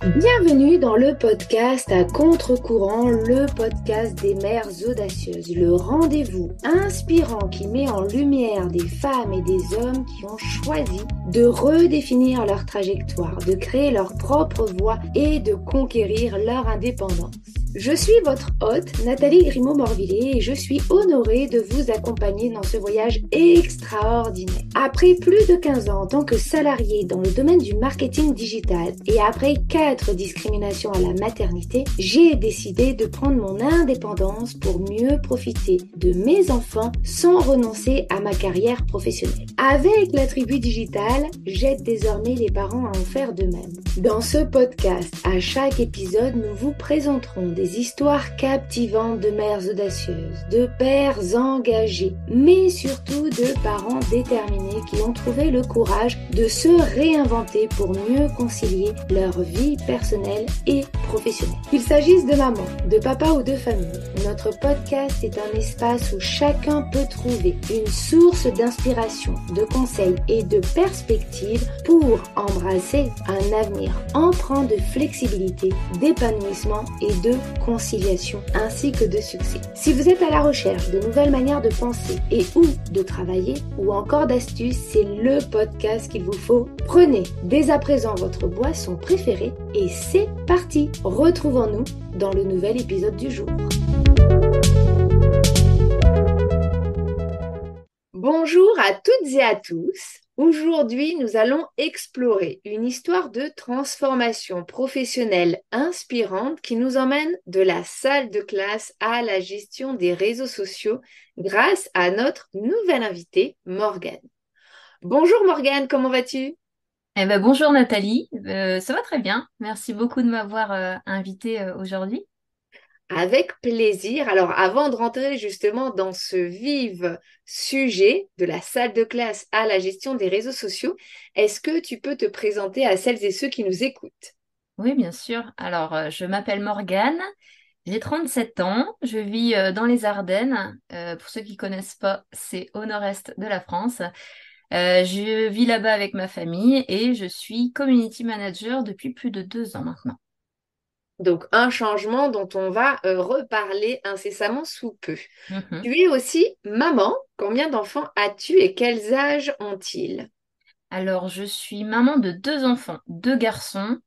Bienvenue dans le podcast à contre-courant, le podcast des mères audacieuses, le rendez-vous inspirant qui met en lumière des femmes et des hommes qui ont choisi de redéfinir leur trajectoire, de créer leur propre voie et de conquérir leur indépendance. Je suis votre hôte, Nathalie Grimaud-Morvillier, et je suis honorée de vous accompagner dans ce voyage extraordinaire. Après plus de 15 ans en tant que salariée dans le domaine du marketing digital et après 4 discriminations à la maternité, j'ai décidé de prendre mon indépendance pour mieux profiter de mes enfants sans renoncer à ma carrière professionnelle. Avec la tribu digitale, j'aide désormais les parents à en faire de même. Dans ce podcast, à chaque épisode, nous vous présenterons des histoires captivantes de mères audacieuses, de pères engagés, mais surtout de parents déterminés qui ont trouvé le courage de se réinventer pour mieux concilier leur vie personnelle et professionnelle. Qu'il s'agisse de maman, de papa ou de famille, notre podcast est un espace où chacun peut trouver une source d'inspiration, de conseils et de perspectives pour embrasser un avenir empreint de flexibilité, d'épanouissement et de conciliation ainsi que de succès. Si vous êtes à la recherche de nouvelles manières de penser et ou de travailler ou encore d'astuces, c'est le podcast qu'il vous faut. Prenez dès à présent votre boisson préférée et c'est parti. Retrouvons-nous dans le nouvel épisode du jour. Bonjour à toutes et à tous. Aujourd'hui, nous allons explorer une histoire de transformation professionnelle inspirante qui nous emmène de la salle de classe à la gestion des réseaux sociaux grâce à notre nouvelle invitée, Morgane. Bonjour Morgane, comment vas-tu? Bonjour Nathalie. Ça va très bien. Merci beaucoup de m'avoir invitée aujourd'hui. Avec plaisir. Alors, avant de rentrer justement dans ce vif sujet de la salle de classe à la gestion des réseaux sociaux, est-ce que tu peux te présenter à celles et ceux qui nous écoutent? Oui, bien sûr. Alors, je m'appelle Morgane, j'ai 37 ans, je vis dans les Ardennes. Pour ceux qui connaissent pas, c'est au nord-est de la France. Je vis là-bas avec ma famille et je suis community manager depuis plus de 2 ans maintenant. Donc, un changement dont on va reparler incessamment sous peu. Mhm. Tu es aussi maman. Combien d'enfants as-tu et quels âges ont-ils? Alors, je suis maman de 2 enfants, 2 garçons.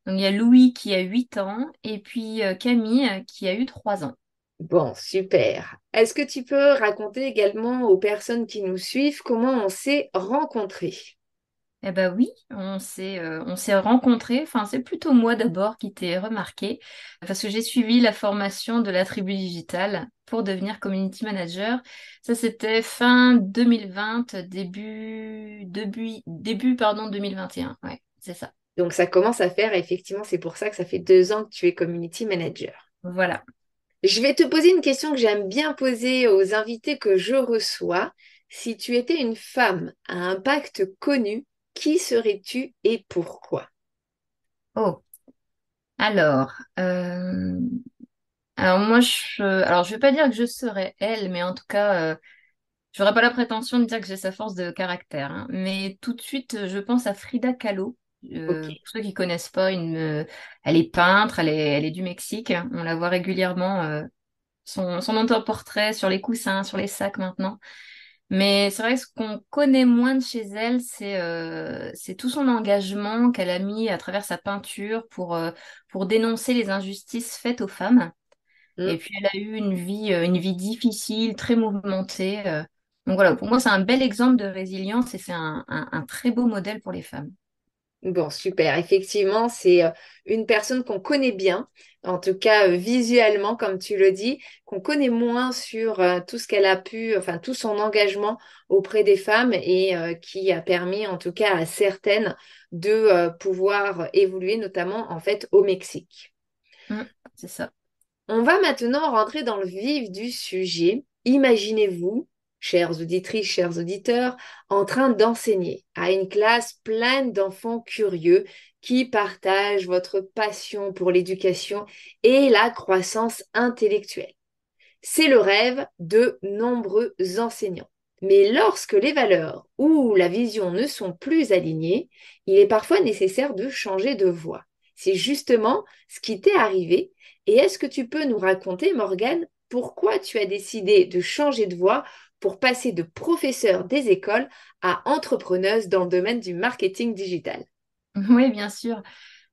Donc, il y a Louis qui a 8 ans et puis Camille qui a eu 3 ans. Bon, super. Est-ce que tu peux raconter également aux personnes qui nous suivent comment on s'est rencontrés? Eh ben oui, on s'est rencontrés. Enfin, c'est plutôt moi d'abord qui t'ai remarqué parce que j'ai suivi la formation de la tribu digitale pour devenir community manager. Ça, c'était fin 2020, début, pardon, 2021. Ouais, c'est ça. Donc, ça commence à faire, effectivement, c'est pour ça que ça fait 2 ans que tu es community manager. Voilà. Je vais te poser une question que j'aime bien poser aux invités que je reçois. Si tu étais une femme à impact connu, qui serais-tu et pourquoi? Oh, alors, alors moi, alors je vais pas dire que je serais elle, mais en tout cas, j'aurais pas la prétention de dire que j'ai sa force de caractère, hein. Mais tout de suite, je pense à Frida Kahlo. Ok. Pour ceux qui connaissent pas, elle est peintre, elle est du Mexique. On la voit régulièrement, son autoportrait sur les coussins, sur les sacs maintenant. Mais c'est vrai que ce qu'on connaît moins de chez elle, c'est tout son engagement qu'elle a mis à travers sa peinture pour dénoncer les injustices faites aux femmes. Et Hmm. puis elle a eu une vie difficile, très mouvementée. Donc voilà, pour moi, c'est un bel exemple de résilience et c'est un très beau modèle pour les femmes. Bon, super. Effectivement, c'est une personne qu'on connaît bien, en tout cas visuellement, comme tu le dis, qu'on connaît moins sur tout ce qu'elle a pu, enfin tout son engagement auprès des femmes et qui a permis, en tout cas à certaines, de pouvoir évoluer, notamment en fait au Mexique. Mm, c'est ça. On va maintenant rentrer dans le vif du sujet. Imaginez-vous, chères auditrices, chers auditeurs, en train d'enseigner à une classe pleine d'enfants curieux qui partagent votre passion pour l'éducation et la croissance intellectuelle. C'est le rêve de nombreux enseignants. Mais lorsque les valeurs ou la vision ne sont plus alignées, il est parfois nécessaire de changer de voie. c'est justement ce qui t'est arrivé. Et est-ce que tu peux nous raconter, Morgane, pourquoi tu as décidé de changer de voie pour passer de professeur des écoles à entrepreneuse dans le domaine du marketing digital? Oui, bien sûr.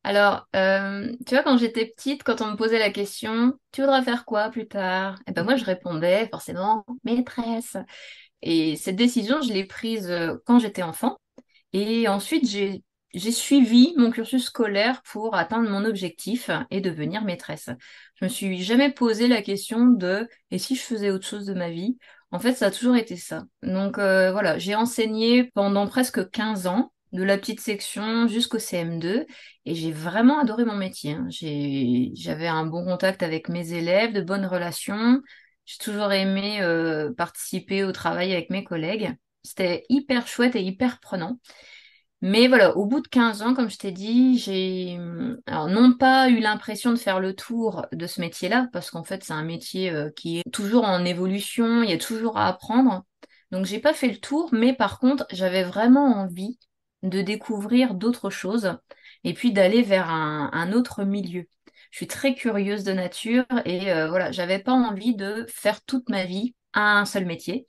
Alors, tu vois, quand j'étais petite, quand on me posait la question, tu voudras faire quoi plus tard? Et ben moi, je répondais forcément maîtresse. Et cette décision, je l'ai prise quand j'étais enfant. Et ensuite, j'ai suivi mon cursus scolaire pour atteindre mon objectif et devenir maîtresse. Je me suis jamais posé la question de et si je faisais autre chose de ma vie? En fait, ça a toujours été ça. Donc voilà, j'ai enseigné pendant presque 15 ans, de la petite section jusqu'au CM2, et j'ai vraiment adoré mon métier, hein. J'avais un bon contact avec mes élèves, de bonnes relations. J'ai toujours aimé participer au travail avec mes collègues. C'était hyper chouette et hyper prenant. Mais voilà, au bout de 15 ans, comme je t'ai dit, j'ai alors non pas eu l'impression de faire le tour de ce métier-là, parce qu'en fait, c'est un métier qui est toujours en évolution, il y a toujours à apprendre. Donc, j'ai pas fait le tour, mais par contre, j'avais vraiment envie de découvrir d'autres choses et puis d'aller vers un autre milieu. Je suis très curieuse de nature et voilà, j'avais pas envie de faire toute ma vie un seul métier.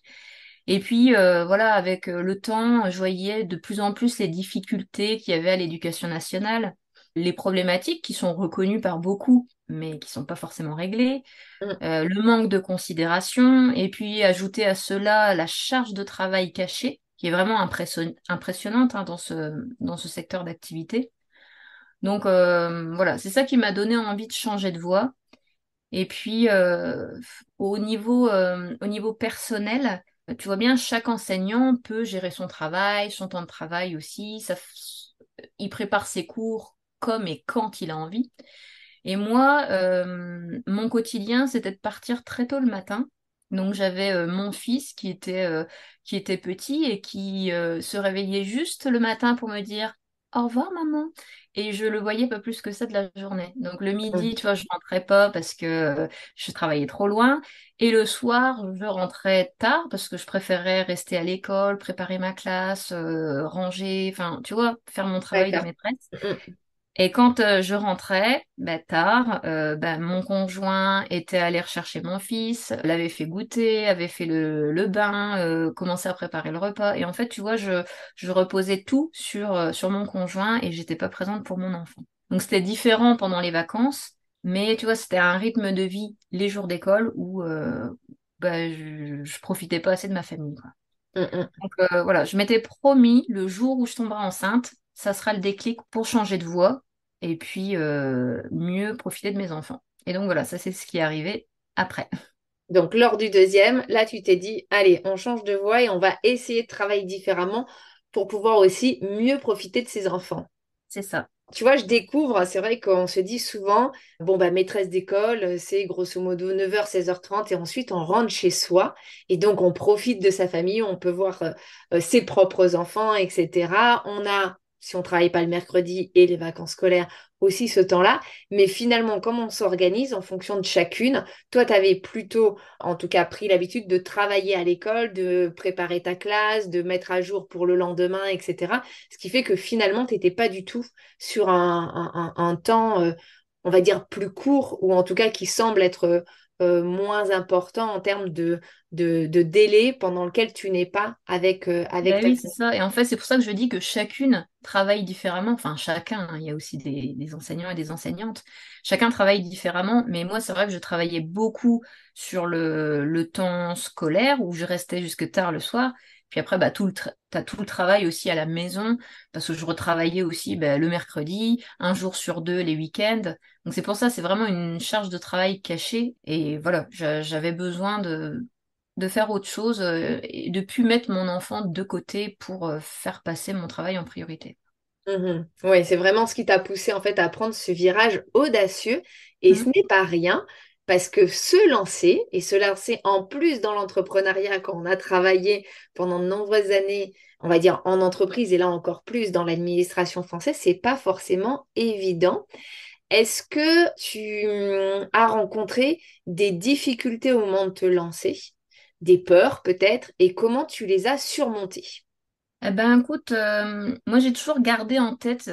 Et puis, voilà, avec le temps, je voyais de plus en plus les difficultés qu'il y avait à l'éducation nationale, les problématiques qui sont reconnues par beaucoup, mais qui sont pas forcément réglées, Mm. le manque de considération, et puis ajouter à cela la charge de travail cachée, qui est vraiment impressionnante hein, dans ce secteur d'activité. Donc, voilà, c'est ça qui m'a donné envie de changer de voie. Et puis, au niveau personnel, tu vois bien, chaque enseignant peut gérer son travail, son temps de travail aussi. Il prépare ses cours comme et quand il a envie. Et moi, mon quotidien, c'était de partir très tôt le matin. Donc, j'avais mon fils qui était petit et qui se réveillait juste le matin pour me dire au revoir, maman. Et je le voyais pas plus que ça de la journée. Donc le Mm. midi, tu vois, je rentrais pas parce que je travaillais trop loin. Et le soir, je rentrais tard parce que je préférais rester à l'école, préparer ma classe, ranger, enfin, tu vois, faire mon travail de D'accord. maîtresse. Mm. Et quand je rentrais, bah, tard, bah, mon conjoint était allé rechercher mon fils, l'avait fait goûter, avait fait le bain, commençait à préparer le repas. Et en fait, tu vois, je reposais tout sur mon conjoint et j'étais pas présente pour mon enfant. Donc c'était différent pendant les vacances, mais tu vois, c'était un rythme de vie les jours d'école où bah, je profitais pas assez de ma famille, quoi. Mm. Mm. Donc voilà, je m'étais promis le jour où je tomberai enceinte, ça sera le déclic pour changer de voie et puis mieux profiter de mes enfants. Et donc voilà, ça c'est ce qui est arrivé après. Donc, lors du deuxième, là, tu t'es dit, allez, on change de voie et on va essayer de travailler différemment pour pouvoir aussi mieux profiter de ses enfants. C'est ça. Tu vois, je découvre, c'est vrai qu'on se dit souvent, bon, bah, maîtresse d'école, c'est grosso modo 9h, 16h30 et ensuite on rentre chez soi et donc on profite de sa famille, on peut voir ses propres enfants, etc. On a, si on travaille pas le mercredi et les vacances scolaires, aussi ce temps-là. Mais finalement, comme on s'organise en fonction de chacune, toi, tu avais plutôt, en tout cas, pris l'habitude de travailler à l'école, de préparer ta classe, de mettre à jour pour le lendemain, etc. Ce qui fait que finalement, tu n'étais pas du tout sur un temps, on va dire, plus court, ou en tout cas qui semble être moins important en termes de délai pendant lequel tu n'es pas avec Ben ta oui, c'est famille. ça. Et en fait, c'est pour ça que je dis que chacune travaille différemment. Enfin, chacun, hein. Il y a aussi des enseignants et des enseignantes. Chacun travaille différemment. Mais moi, c'est vrai que je travaillais beaucoup sur le temps scolaire où je restais jusque tard le soir. Puis après, bah, t'as tout le travail aussi à la maison parce que je retravaillais aussi bah, le mercredi, un jour sur deux les week-ends. Donc c'est pour ça, c'est vraiment une charge de travail cachée. Et voilà, j'avais besoin de faire autre chose et de plus mettre mon enfant de côté pour faire passer mon travail en priorité. Mhm. Oui, c'est vraiment ce qui t'a poussé en fait à prendre ce virage audacieux et ce Mm. n'est pas rien parce que se lancer en plus dans l'entrepreneuriat quand on a travaillé pendant de nombreuses années, on va dire en entreprise et là encore plus dans l'administration française, c'est pas forcément évident. Est-ce que tu as rencontré des difficultés au moment de te lancer, des peurs peut-être, et comment tu les as surmontées? Eh ben, écoute, moi j'ai toujours gardé en tête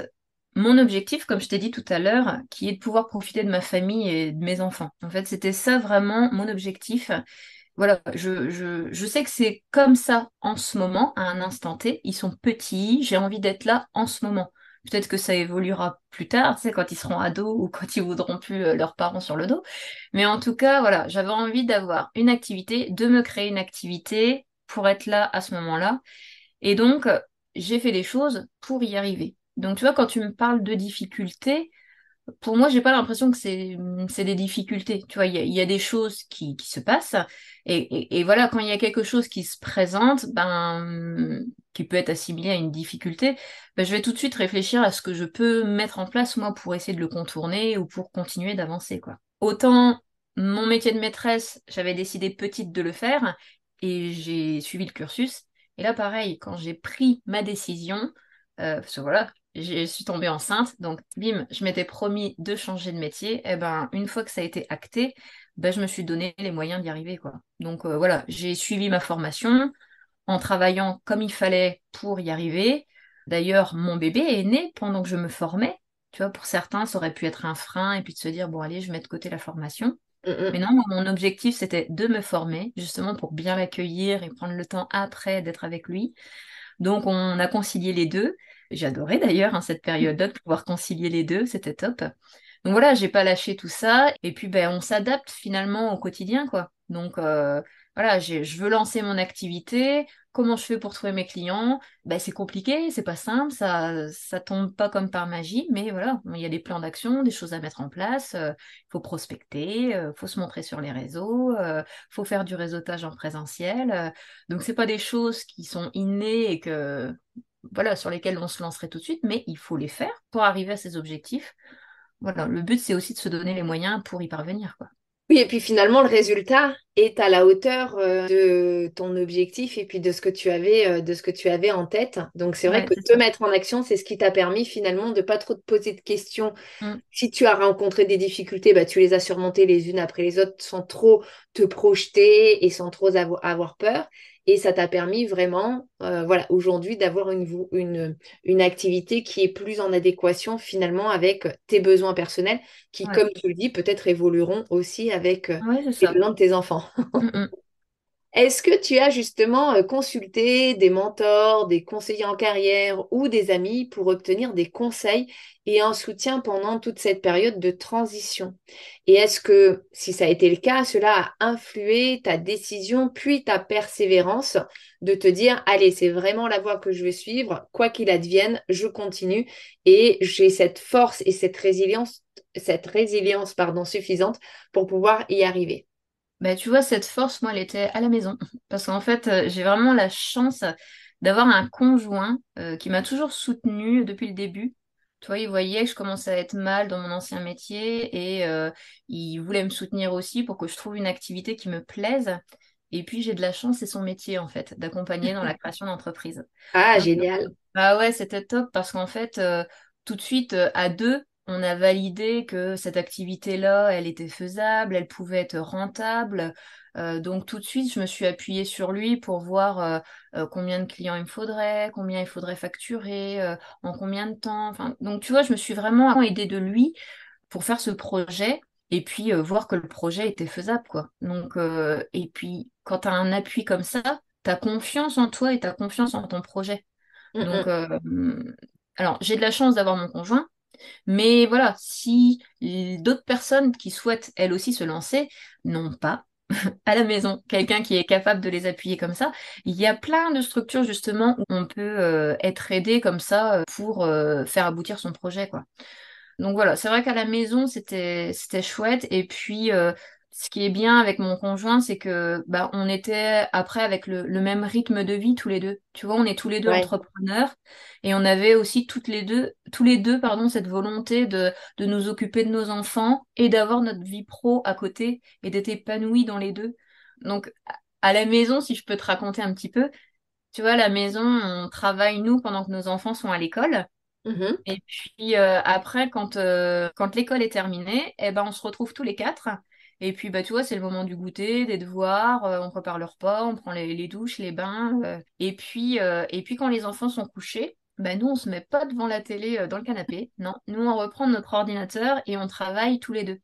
mon objectif, comme je t'ai dit tout à l'heure, qui est de pouvoir profiter de ma famille et de mes enfants. En fait, c'était ça vraiment mon objectif. Voilà, je sais que c'est comme ça en ce moment, à un instant T. Ils sont petits, j'ai envie d'être là en ce moment. Peut-être que ça évoluera plus tard, tu sais, quand ils seront ados ou quand ils voudront plus leurs parents sur le dos. Mais en tout cas, voilà, j'avais envie d'avoir une activité, de me créer une activité pour être là à ce moment-là. Et donc, j'ai fait des choses pour y arriver. Donc, tu vois, quand tu me parles de difficultés, pour moi, j'ai pas l'impression que c'est des difficultés. Tu vois, il y a des choses qui se passent. Et voilà, quand il y a quelque chose qui se présente, ben, qui peut être assimilé à une difficulté, ben, je vais tout de suite réfléchir à ce que je peux mettre en place, moi, pour essayer de le contourner ou pour continuer d'avancer, quoi. Autant mon métier de maîtresse, j'avais décidé petite de le faire et j'ai suivi le cursus. Et là, pareil, quand j'ai pris ma décision, parce que voilà, je suis tombée enceinte, donc bim, je m'étais promis de changer de métier. Et ben, une fois que ça a été acté, ben, je me suis donné les moyens d'y arriver, quoi. Donc voilà, j'ai suivi ma formation en travaillant comme il fallait pour y arriver. D'ailleurs, mon bébé est né pendant que je me formais. Tu vois, pour certains, ça aurait pu être un frein et puis de se dire, bon, allez, je mets de côté la formation. Mm, Mais mm. non, moi, mon objectif, c'était de me former, justement pour bien l'accueillir et prendre le temps après d'être avec lui. Donc, on a concilié les deux. J'adorais d'ailleurs hein, cette période-là de pouvoir concilier les deux, c'était top. Donc voilà, j'ai pas lâché tout ça. Et puis, ben, on s'adapte finalement au quotidien, quoi. Donc voilà, je veux lancer mon activité. Comment je fais pour trouver mes clients? Ben, c'est compliqué, c'est pas simple, ça tombe pas comme par magie, mais voilà, il y a des plans d'action, des choses à mettre en place. Il faut prospecter, faut se montrer sur les réseaux, faut faire du réseautage en présentiel. Donc c'est pas des choses qui sont innées et que voilà, sur lesquelles on se lancerait tout de suite, mais il faut les faire pour arriver à ces objectifs. Voilà, le but c'est aussi de se donner les moyens pour y parvenir, quoi. Oui, et puis finalement, le résultat est à la hauteur de ton objectif et puis de ce que tu avais en tête. Donc, c'est vrai Ouais, que c'est te ça. mettre en action, c'est ce qui t'a permis finalement de pas trop te poser de questions. Mm. Si tu as rencontré des difficultés, bah, tu les as surmontées les unes après les autres sans trop te projeter et sans trop avoir peur. Et ça t'a permis vraiment, voilà, aujourd'hui d'avoir une activité qui est plus en adéquation finalement avec tes besoins personnels qui, Ouais, comme tu le dis, peut-être évolueront aussi avec ouais, c'est les ça. besoins de tes enfants. Mm, mm. Est-ce que tu as justement consulté des mentors, des conseillers en carrière ou des amis pour obtenir des conseils et un soutien pendant toute cette période de transition? Et est-ce que, si ça a été le cas, cela a influé ta décision puis ta persévérance de te dire, allez, c'est vraiment la voie que je vais suivre, quoi qu'il advienne, je continue et j'ai cette force et cette résilience, pardon, suffisante pour pouvoir y arriver? Bah, tu vois, cette force, moi, elle était à la maison. Parce qu'en fait, j'ai vraiment la chance d'avoir un conjoint qui m'a toujours soutenue depuis le début. Tu vois, il voyait que je commençais à être mal dans mon ancien métier et il voulait me soutenir aussi pour que je trouve une activité qui me plaise. Et puis, j'ai de la chance, c'est son métier, en fait, d'accompagner dans la création d'entreprise. Ah, Donc, génial. bah ouais, c'était top parce qu'en fait, tout de suite, à deux, on a validé que cette activité-là, elle était faisable, elle pouvait être rentable. Donc tout de suite, je me suis appuyée sur lui pour voir combien de clients il me faudrait, combien il faudrait facturer, en combien de temps. Enfin, donc tu vois, je me suis vraiment aidée de lui pour faire ce projet et puis voir que le projet était faisable, quoi. Donc, et puis, quand tu as un appui comme ça, tu as confiance en toi et tu as confiance en ton projet. Mm, Donc, mm. alors, j'ai de la chance d'avoir mon conjoint, mais voilà, si d'autres personnes qui souhaitent elles aussi se lancer n'ont pas à la maison quelqu'un qui est capable de les appuyer comme ça, il y a plein de structures justement où on peut être aidé comme ça pour faire aboutir son projet, quoi. Donc voilà, c'est vrai qu'à la maison, c'était chouette. Et puis, ce qui est bien avec mon conjoint, c'est que bah, on était après avec le même rythme de vie tous les deux. Tu vois, on est tous les deux Ouais. entrepreneurs et on avait aussi tous les deux, pardon, cette volonté de nous occuper de nos enfants et d'avoir notre vie pro à côté et d'être épanouis dans les deux. Donc, à la maison, si je peux te raconter un petit peu, tu vois, à la maison, on travaille nous pendant que nos enfants sont à l'école. Mhm. Et puis après, quand l'école est terminée, eh ben, on se retrouve tous les quatre. Et puis bah, tu vois, c'est le moment du goûter, des devoirs, on prépare le repas, on prend les douches, les bains. Et puis quand les enfants sont couchés, Ben nous, on se met pas devant la télé dans le canapé. Non, nous, on reprend notre ordinateur et on travaille tous les deux.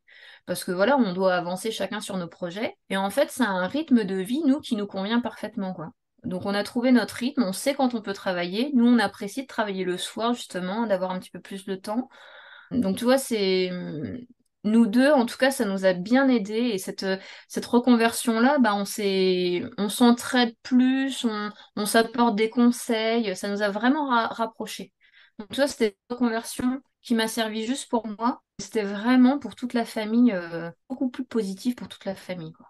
Parce que voilà, on doit avancer chacun sur nos projets. Et en fait, c'est un rythme de vie, nous, qui nous convient parfaitement, quoi. Donc, on a trouvé notre rythme, on sait quand on peut travailler. Nous, on apprécie de travailler le soir, justement, d'avoir un petit peu plus de temps. Donc, tu vois, c'est nous deux, en tout cas, ça nous a bien aidés. Et cette reconversion-là, bah, on s'entraide plus, on s'apporte des conseils. Ça nous a vraiment rapprochés. Donc, tu vois, c'était une reconversion qui m'a servi juste pour moi. C'était vraiment pour toute la famille, beaucoup plus positif pour toute la famille, quoi.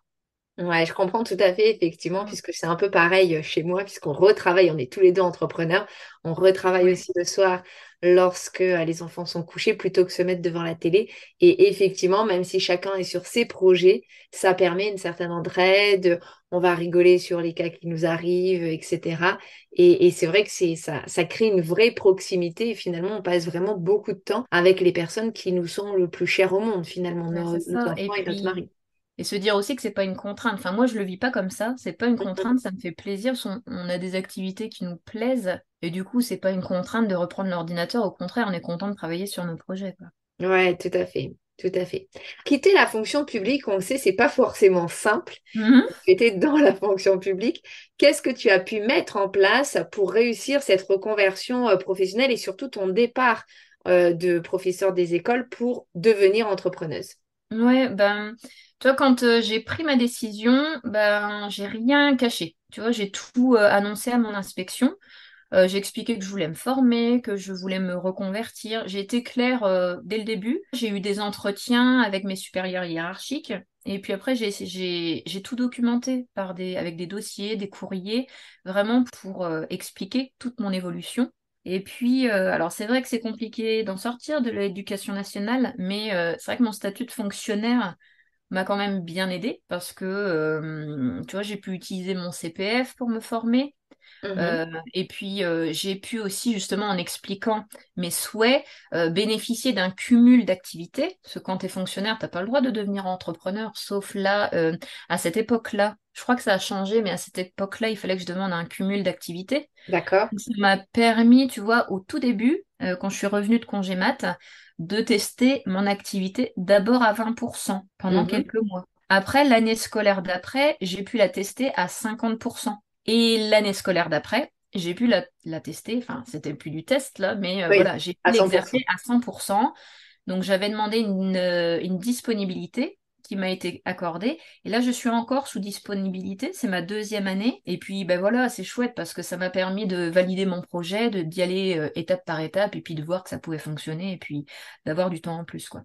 Ouais, je comprends tout à fait, effectivement, Mm. puisque c'est un peu pareil chez moi, puisqu'on retravaille, on est tous les deux entrepreneurs, on retravaille Ouais, aussi le soir lorsque les enfants sont couchés, plutôt que se mettre devant la télé. Et effectivement, même si chacun est sur ses projets, ça permet une certaine entraide, on va rigoler sur les cas qui nous arrivent, etc. Et c'est vrai que ça crée une vraie proximité, et finalement, on passe vraiment beaucoup de temps avec les personnes qui nous sont le plus chères au monde, finalement, ouais, c'est nos ça. enfants et notre mari. Et se dire aussi que c'est pas une contrainte. Enfin, moi, je le vis pas comme ça. C'est pas une contrainte, ça me fait plaisir. Parce on a des activités qui nous plaisent. Et du coup, c'est pas une contrainte de reprendre l'ordinateur. Au contraire, on est content de travailler sur nos projets, quoi. Ouais, tout à fait, tout à fait. Quitter la fonction publique, on le sait, c'est pas forcément simple. Mhm. Tu étais dans la fonction publique. Qu'est-ce que tu as pu mettre en place pour réussir cette reconversion professionnelle et surtout ton départ de professeur des écoles pour devenir entrepreneuse? Ouais, ben, tu vois, quand j'ai pris ma décision, ben, j'ai rien caché. Tu vois, j'ai tout annoncé à mon inspection. J'ai expliqué que je voulais me former, que je voulais me reconvertir. J'ai été claire dès le début. J'ai eu des entretiens avec mes supérieurs hiérarchiques. Et puis après, j'ai tout documenté avec des dossiers, des courriers, vraiment pour expliquer toute mon évolution. Et puis, alors c'est vrai que c'est compliqué d'en sortir de l'éducation nationale, mais c'est vrai que mon statut de fonctionnaire m'a quand même bien aidé parce que, tu vois, j'ai pu utiliser mon CPF pour me former. Mhm. Euh, et puis, j'ai pu aussi, justement, en expliquant mes souhaits, bénéficier d'un cumul d'activités. Parce que quand tu es fonctionnaire, tu n'as pas le droit de devenir entrepreneur, sauf là, à cette époque-là. Je crois que ça a changé, mais à cette époque-là, il fallait que je demande un cumul d'activités. D'accord. Ça m'a permis, tu vois, au tout début, quand je suis revenue de congé mat, de tester mon activité d'abord à 20% pendant Mhm. quelques mois. Après, l'année scolaire d'après, j'ai pu la tester à 50%. Et l'année scolaire d'après, j'ai pu la tester, enfin, c'était plus du test là, mais Oui, voilà, j'ai pu à 100%. l'exercer à 100%. Donc, j'avais demandé une disponibilité qui m'a été accordée. Et là, je suis encore sous disponibilité. C'est ma deuxième année. Et puis, ben voilà, c'est chouette parce que ça m'a permis de valider mon projet, d'y aller étape par étape et puis de voir que ça pouvait fonctionner et puis d'avoir du temps en plus, quoi.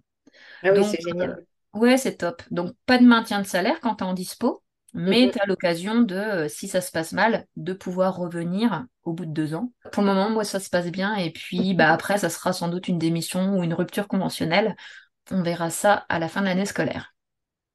Ah oui, Donc, c'est génial. ouais, c'est top. Donc, pas de maintien de salaire quand tu es en dispo, mais Mhm. tu as l'occasion de, si ça se passe mal, de pouvoir revenir au bout de 2 ans. Pour le moment, moi, ça se passe bien. Et puis, bah, après, ça sera sans doute une démission ou une rupture conventionnelle. On verra ça à la fin de l'année scolaire.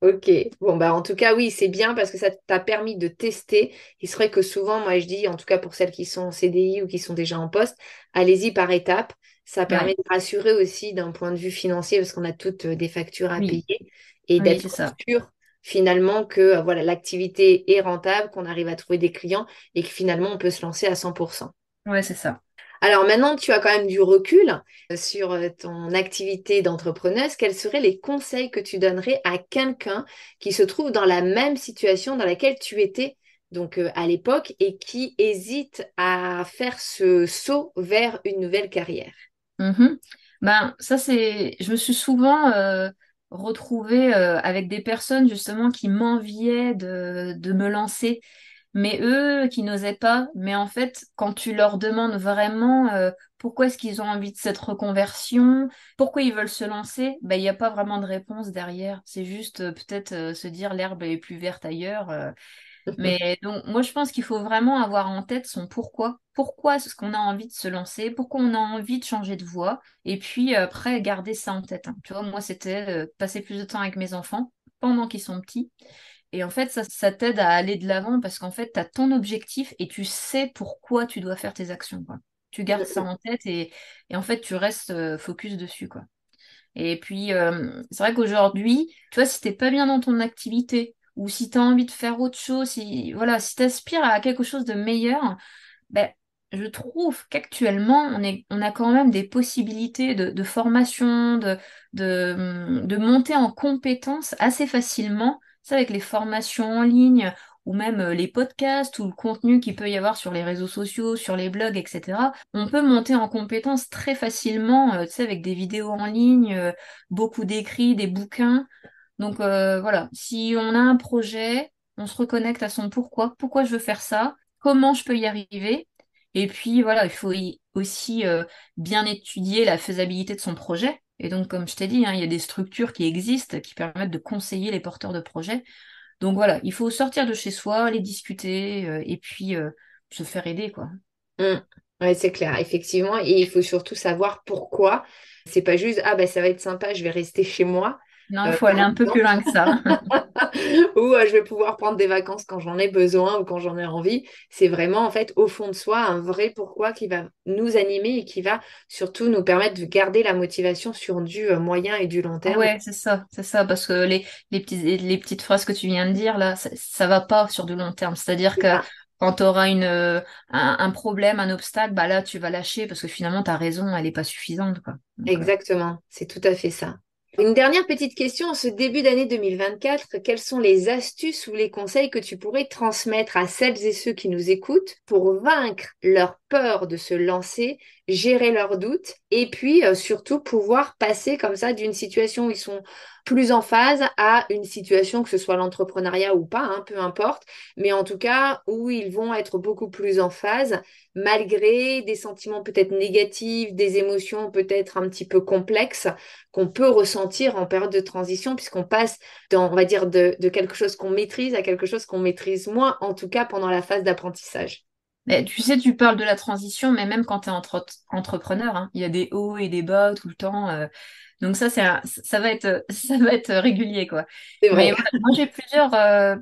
Ok, bon bah en tout cas oui c'est bien parce que ça t'a permis de tester. Il serait que souvent moi je dis en tout cas pour celles qui sont en CDI ou qui sont déjà en poste, allez-y par étapes. Ça permet Ouais, de rassurer aussi d'un point de vue financier parce qu'on a toutes des factures à oui, payer et oui, c'est d'être ça. sûr finalement que voilà l'activité est rentable, qu'on arrive à trouver des clients et que finalement on peut se lancer à 100%. Ouais, c'est ça. Alors maintenant, tu as quand même du recul sur ton activité d'entrepreneuse. Quels seraient les conseils que tu donnerais à quelqu'un qui se trouve dans la même situation dans laquelle tu étais donc à l'époque et qui hésite à faire ce saut vers une nouvelle carrière? Mhm. Ben, ça, c'est. Je me suis souvent retrouvée avec des personnes justement qui m'enviaient de me lancer. Mais eux qui n'osaient pas, mais en fait, quand tu leur demandes vraiment pourquoi est-ce qu'ils ont envie de cette reconversion, pourquoi ils veulent se lancer, ben, il n'y a pas vraiment de réponse derrière. C'est juste peut-être se dire l'herbe est plus verte ailleurs. Mais donc, moi, je pense qu'il faut vraiment avoir en tête son pourquoi. Pourquoi est-ce qu'on a envie de se lancer? Pourquoi on a envie de changer de voie? Et puis après, garder ça en tête, hein. Tu vois, moi, c'était passer plus de temps avec mes enfants pendant qu'ils sont petits. Et en fait, ça t'aide à aller de l'avant parce qu'en fait, tu as ton objectif et tu sais pourquoi tu dois faire tes actions, quoi. Tu gardes ça en tête et en fait, tu restes focus dessus, quoi. Et puis, c'est vrai qu'aujourd'hui, tu vois, si t'es pas bien dans ton activité ou si tu as envie de faire autre chose, si, voilà, si tu aspires à quelque chose de meilleur, ben, je trouve qu'actuellement, on a quand même des possibilités de formation, de monter en compétences assez facilement. Ça, avec les formations en ligne ou même les podcasts ou le contenu qu'il peut y avoir sur les réseaux sociaux, sur les blogs, etc. On peut monter en compétences très facilement, tu sais, avec des vidéos en ligne, beaucoup d'écrits, des bouquins. Donc voilà, si on a un projet, on se reconnecte à son pourquoi je veux faire ça, comment je peux y arriver. Et puis voilà, il faut aussi bien étudier la faisabilité de son projet. Et donc, comme je t'ai dit, hein, il y a des structures qui existent qui permettent de conseiller les porteurs de projets. Donc voilà, il faut sortir de chez soi, les discuter et puis se faire aider, quoi. Mm. Ouais, c'est clair, effectivement. Et il faut surtout savoir pourquoi. C'est pas juste, ah ben ça va être sympa, je vais rester chez moi, Non, il faut par aller un peu plus exemple. loin que ça. Ou je vais pouvoir prendre des vacances quand j'en ai besoin ou quand j'en ai envie. C'est vraiment, en fait, au fond de soi, un vrai pourquoi qui va nous animer et qui va surtout nous permettre de garder la motivation sur du moyen et du long terme. Ouais, c'est ça, parce que les petites phrases que tu viens de dire, là, ça va pas sur du long terme. C'est-à-dire C'est que ça. quand tu auras un problème, un obstacle, bah là, tu vas lâcher parce que finalement, ta raison, elle est pas suffisante, quoi. Donc, Exactement, c'est tout à fait ça. Une dernière petite question, en ce début d'année 2024, quelles sont les astuces ou les conseils que tu pourrais transmettre à celles et ceux qui nous écoutent pour vaincre leur peur de se lancer, gérer leurs doutes et puis surtout pouvoir passer comme ça d'une situation où ils sont plus en phase à une situation, que ce soit l'entrepreneuriat ou pas, hein, peu importe, mais en tout cas où ils vont être beaucoup plus en phase malgré des sentiments peut-être négatifs, des émotions peut-être un petit peu complexes qu'on peut ressentir en période de transition, puisqu'on passe dans, on va dire, de quelque chose qu'on maîtrise à quelque chose qu'on maîtrise moins, en tout cas pendant la phase d'apprentissage. mais tu sais, tu parles de la transition, mais même quand tu es entrepreneur, hein, il y a des hauts et des bas tout le temps. Donc ça, ça va être régulier, quoi. C'est Mais vrai. voilà, moi, j'ai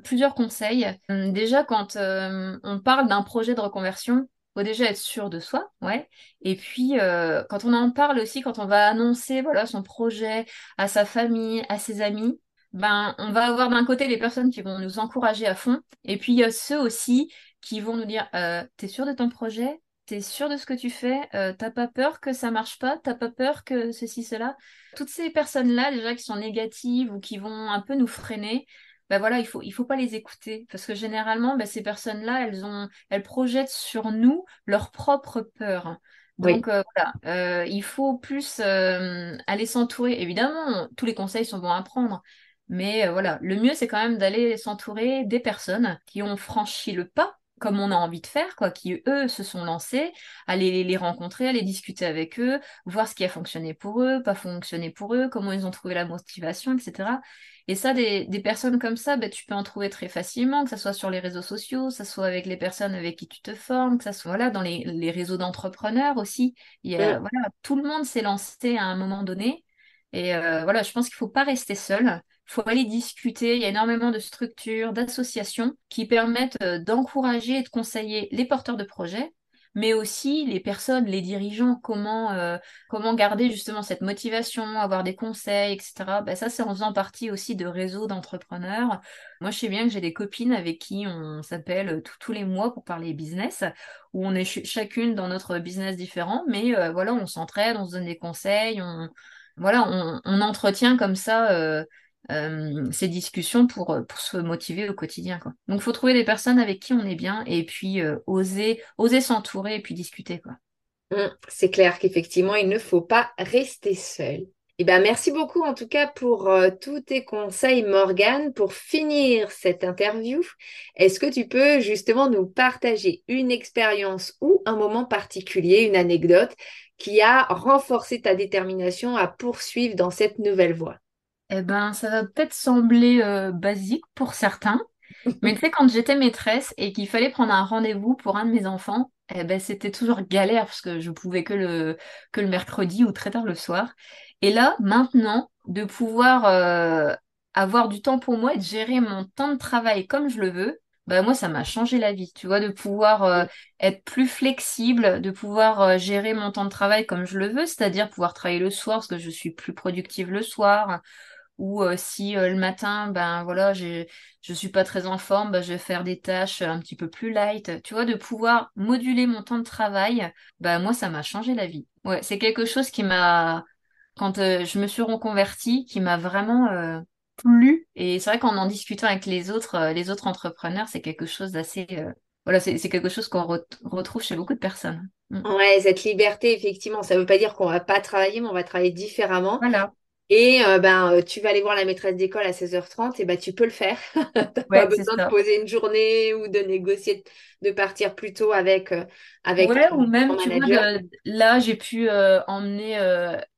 plusieurs conseils. Déjà, quand on parle d'un projet de reconversion, faut déjà être sûr de soi, ouais. Et puis, quand on en parle aussi, quand on va annoncer, voilà, son projet à sa famille, à ses amis, ben, on va avoir d'un côté les personnes qui vont nous encourager à fond, et puis il y a ceux aussi qui vont nous dire t'es sûr de ton projet? T'es sûr de ce que tu fais? T'as pas peur que ça marche pas? T'as pas peur que ceci, cela? Toutes ces personnes-là, déjà qui sont négatives ou qui vont un peu nous freiner, ben voilà, il faut pas les écouter. Parce que généralement, ben, ces personnes-là, elles projettent sur nous leur propre peur. Oui. Donc voilà, il faut plus aller s'entourer. Évidemment, tous les conseils sont bons à prendre. Mais voilà, le mieux, c'est quand même d'aller s'entourer des personnes qui ont franchi le pas, comme on a envie de faire, quoi, qui eux se sont lancés, aller les rencontrer, aller discuter avec eux, voir ce qui a fonctionné pour eux, pas fonctionné pour eux, comment ils ont trouvé la motivation, etc. Et ça, des personnes comme ça, ben, tu peux en trouver très facilement, que ce soit sur les réseaux sociaux, que ce soit avec les personnes avec qui tu te formes, que ce soit voilà, dans les réseaux d'entrepreneurs aussi. Mm. Voilà, tout le monde s'est lancé à un moment donné. Et voilà, je pense qu'il faut pas rester seul. Il faut aller discuter. Il y a énormément de structures, d'associations qui permettent d'encourager et de conseiller les porteurs de projets, mais aussi les personnes, les dirigeants, comment garder justement cette motivation, avoir des conseils, etc. Ben ça, c'est en faisant partie aussi de réseaux d'entrepreneurs. Moi, je sais bien que j'ai des copines avec qui on s'appelle tous les mois pour parler business, où on est chacune dans notre business différent, mais voilà, on s'entraide, on se donne des conseils, voilà, on entretient comme ça ces discussions pour se motiver au quotidien, quoi. Donc, il faut trouver des personnes avec qui on est bien et puis oser s'entourer et puis discuter, quoi. C'est clair qu'effectivement, il ne faut pas rester seul. Eh ben, merci beaucoup en tout cas pour tous tes conseils, Morgane. Pour finir cette interview, est-ce que tu peux justement nous partager une expérience ou un moment particulier, une anecdote qui a renforcé ta détermination à poursuivre dans cette nouvelle voie? Eh ben, ça va peut-être sembler basique pour certains, mais tu sais, quand j'étais maîtresse et qu'il fallait prendre un rendez-vous pour un de mes enfants, eh ben, c'était toujours galère parce que je pouvais que le mercredi ou très tard le soir. Et là, maintenant, de pouvoir avoir du temps pour moi et de gérer mon temps de travail comme je le veux, bah, moi, ça m'a changé la vie, tu vois, de pouvoir être plus flexible, de pouvoir gérer mon temps de travail comme je le veux, c'est-à-dire pouvoir travailler le soir parce que je suis plus productive le soir ou si le matin, ben voilà, je suis pas très en forme, ben, je vais faire des tâches un petit peu plus light. Tu vois, de pouvoir moduler mon temps de travail, ben moi, ça m'a changé la vie. Ouais, c'est quelque chose qui m'a, quand je me suis reconvertie, qui m'a vraiment plu. Et c'est vrai qu'en en discutant avec les autres entrepreneurs, c'est quelque chose d'assez, voilà, c'est quelque chose qu'on retrouve chez beaucoup de personnes. Mm. Ouais, cette liberté, effectivement, ça veut pas dire qu'on va pas travailler, mais on va travailler différemment. Voilà. Et tu vas aller voir la maîtresse d'école à 16h30, et ben, tu peux le faire. T'as pas Ouais, c'est besoin de ça. poser une journée ou de négocier, de partir plus tôt avec Ouais, ou ton même, tu vois, manager. là, j'ai pu emmener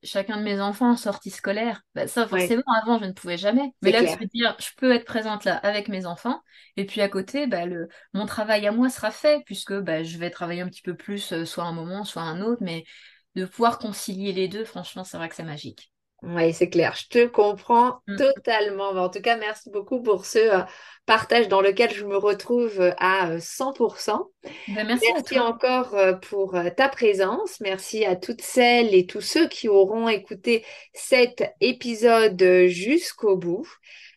chacun de mes enfants en sortie scolaire. Bah, ça, Ouais, forcément, avant, je ne pouvais jamais. Mais c'est là, de clair. se dire, je peux être présente là avec mes enfants. Et puis à côté, bah, mon travail à moi sera fait, puisque bah, je vais travailler un petit peu plus, soit un moment, soit un autre. Mais de pouvoir concilier les deux, franchement, c'est vrai que c'est magique. Oui, c'est clair. Je te comprends Mm. totalement. En tout cas, merci beaucoup pour ce partage dans lequel je me retrouve à 100%. Ben, merci à Merci toi. encore pour ta présence. Merci à toutes celles et tous ceux qui auront écouté cet épisode jusqu'au bout.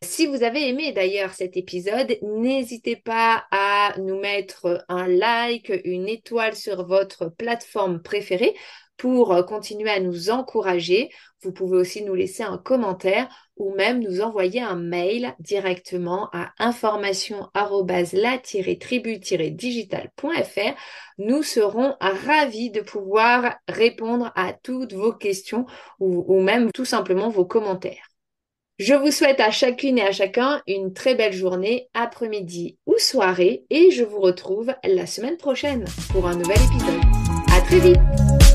Si vous avez aimé d'ailleurs cet épisode, n'hésitez pas à nous mettre un like, une étoile sur votre plateforme préférée pour continuer à nous encourager. Vous pouvez aussi nous laisser un commentaire ou même nous envoyer un mail directement à information@la-tribu-digital.fr. Nous serons ravis de pouvoir répondre à toutes vos questions ou même tout simplement vos commentaires. Je vous souhaite à chacune et à chacun une très belle journée, après-midi ou soirée et je vous retrouve la semaine prochaine pour un nouvel épisode. À très vite!